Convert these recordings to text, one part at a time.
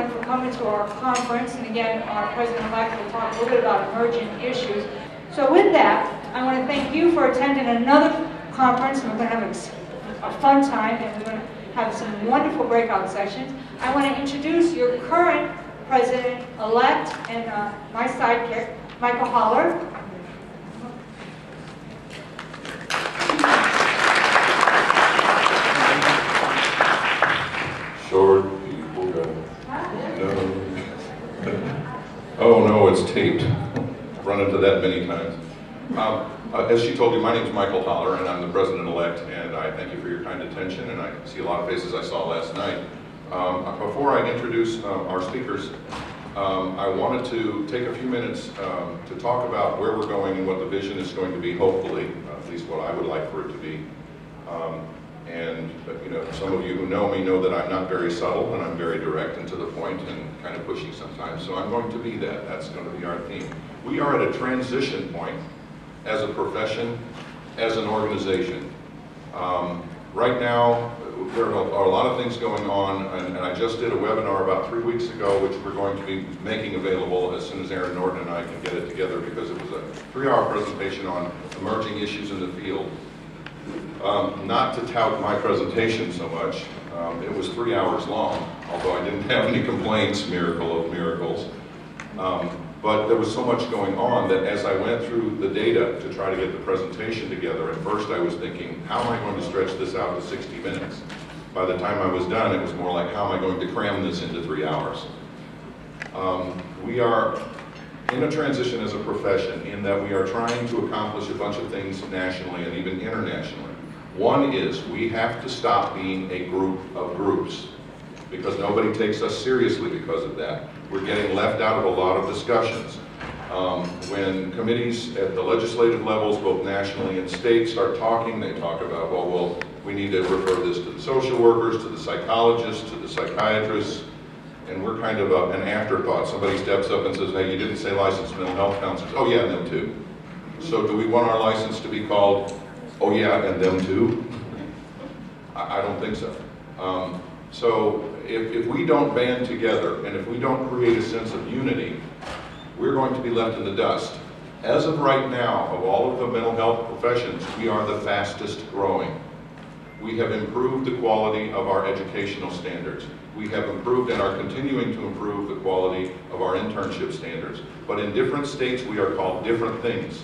everyone for coming to our conference. And again, our President-elect will talk a little bit about emerging issues. So with that, I want to thank you for attending another conference. And we're going to have a fun time, and we're going to have some wonderful breakout sessions. I want to introduce your current President-elect and my sidekick, Michael Holler. Short people got no. Oh no, it's taped. I've run into that many times. As she told you, my name is Michael Holler, and I'm the President-elect, and I thank you for your kind attention, and I see a lot of faces I saw last night. Before I introduce our speakers, I wanted to take a few minutes to talk about where we're going and what the vision is going to be, hopefully, at least what I would like for it to be. You know, some of you who know me know that I'm not very subtle, and I'm very direct and to the point and kind of pushy sometimes, so I'm going to be that. That's going to be our theme. We are at a transition point as a profession, as an organization. Right now, there are a lot of things going on, and I just did a webinar about 3 weeks ago, which we're going to be making available as soon as Aaron Norton and I can get it together, because it was a 3-hour presentation on emerging issues in the field. Not to tout my presentation so much, it was 3 hours long, although I didn't have any complaints, miracle of miracles. But there was so much going on that as I went through the data to try to get the presentation together, at first I was thinking, how am I going to stretch this out to 60 minutes? By the time I was done, it was more like, how am I going to cram this into 3 hours? We are in a transition as a profession in that we are trying to accomplish a bunch of things nationally and even internationally. One is we have to stop being a group of groups, because nobody takes us seriously because of that. We're getting left out of a lot of discussions. When committees at the legislative levels, both nationally and state, start talking, they talk about, well, we need to refer this to the social workers, to the psychologists, to the psychiatrists, and we're kind of an afterthought. Somebody steps up and says, hey, you didn't say licensed mental health counselors. Oh yeah, and them too. So do we want our license to be called, oh yeah, and them too? I don't think so. So if we don't band together, and if we don't create a sense of unity, we're going to be left in the dust. As of right now, of all of the mental health professions, we are the fastest growing. We have improved the quality of our educational standards. We have improved and are continuing to improve the quality of our internship standards. But in different states, we are called different things.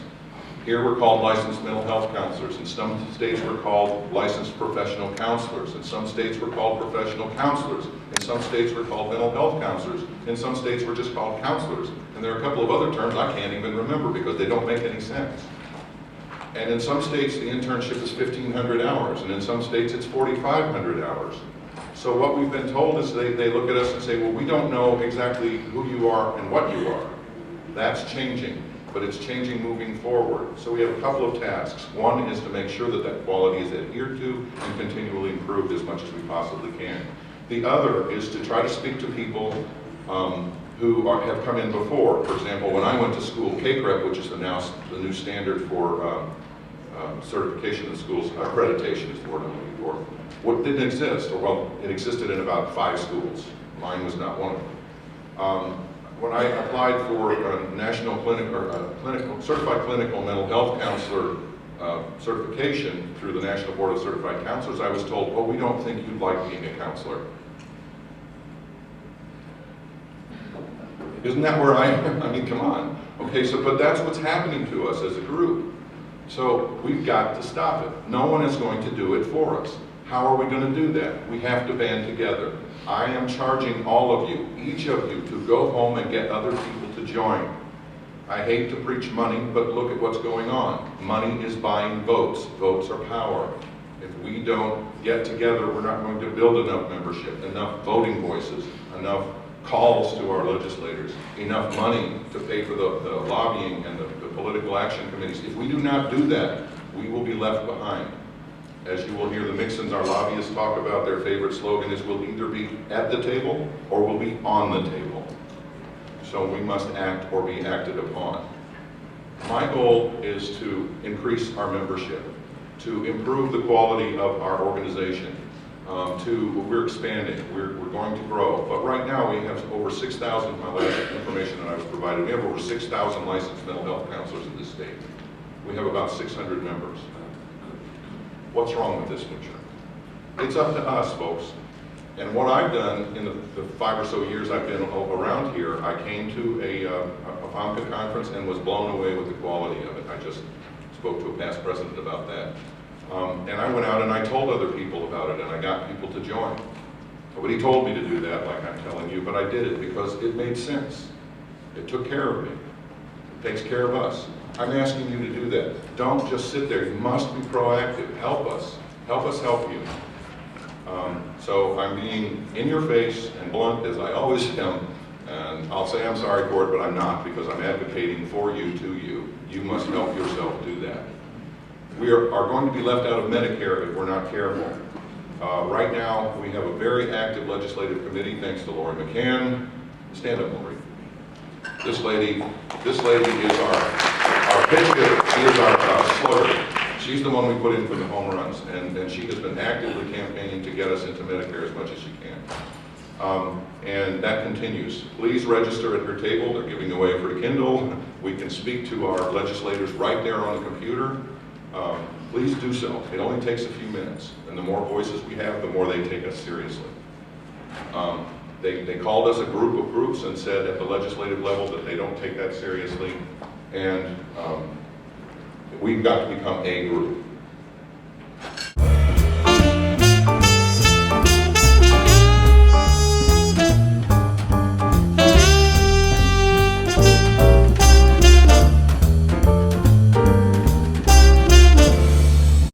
Here we're called licensed mental health counselors. In some states we're called licensed professional counselors. In some states we're called professional counselors. In some states we're called mental health counselors. In some states we're just called counselors. And there are a couple of other terms I can't even remember because they don't make any sense. And in some states the internship is 1,500 hours, and in some states it's 4,500 hours. So what we've been told is they look at us and say, well, we don't know exactly who you are and what you are. That's changing. But it's changing moving forward. So we have a couple of tasks. One is to make sure that that quality is adhered to and continually improved as much as we possibly can. The other is to try to speak to people who have come in before. For example, when I went to school, CACREP, which is now the new standard for certification in schools, accreditation is the word I'm looking for, what didn't exist, or well, it existed in about 5 schools. Mine was not one of them. When I applied for a national certified clinical mental health counselor certification through the National Board of Certified Counselors, I was told, oh, we don't think you'd like being a counselor. Isn't that where I am? I mean, come on. Okay, so, but that's what's happening to us as a group. So we've got to stop it. No one is going to do it for us. How are we going to do that? We have to band together. I am charging all of you, each of you, to go home and get other people to join. I hate to preach money, but look at what's going on. Money is buying votes. Votes are power. If we don't get together, we're not going to build enough membership, enough voting voices, enough calls to our legislators, enough money to pay for the lobbying and the political action committees. If we do not do that, we will be left behind. As you will hear the Mixons, our lobbyists, talk about, their favorite slogan is, we'll either be at the table or we'll be on the table. So we must act or be acted upon. My goal is to increase our membership, to improve the quality of our organization. we're expanding, we're going to grow. But right now we have over 6,000, my last information that I was provided, we have over 6,000 licensed mental health counselors in this state. We have about 600 members. What's wrong with this picture? It's up to us, folks. And what I've done in the 5 or so years I've been around here, I came to a FMHCA conference and was blown away with the quality of it. I just spoke to a past president about that. And I went out and I told other people about it, and I got people to join. Nobody told me to do that like I'm telling you, but I did it because it made sense. It took care of me. It takes care of us. I'm asking you to do that. Don't just sit there. You must be proactive. Help us. Help us help you. So I'm being in your face and blunt as I always am, and I'll say I'm sorry for it, but I'm not, because I'm advocating for you, to you. You must help yourself do that. We are going to be left out of Medicare if we're not careful. Right now, we have a very active legislative committee, thanks to Lori McCann. Stand up, Lori. This lady is our pitch hitter. She is our slugger. She's the one we put in for the home runs, and she has been actively campaigning to get us into Medicare as much as she can. And that continues. Please register at her table. They're giving away a free Kindle. We can speak to our legislators right there on the computer. Please do so. It only takes a few minutes, and the more voices we have, the more they take us seriously. They called us a group of groups and said at the legislative level that they don't take that seriously, and we've got to become a group.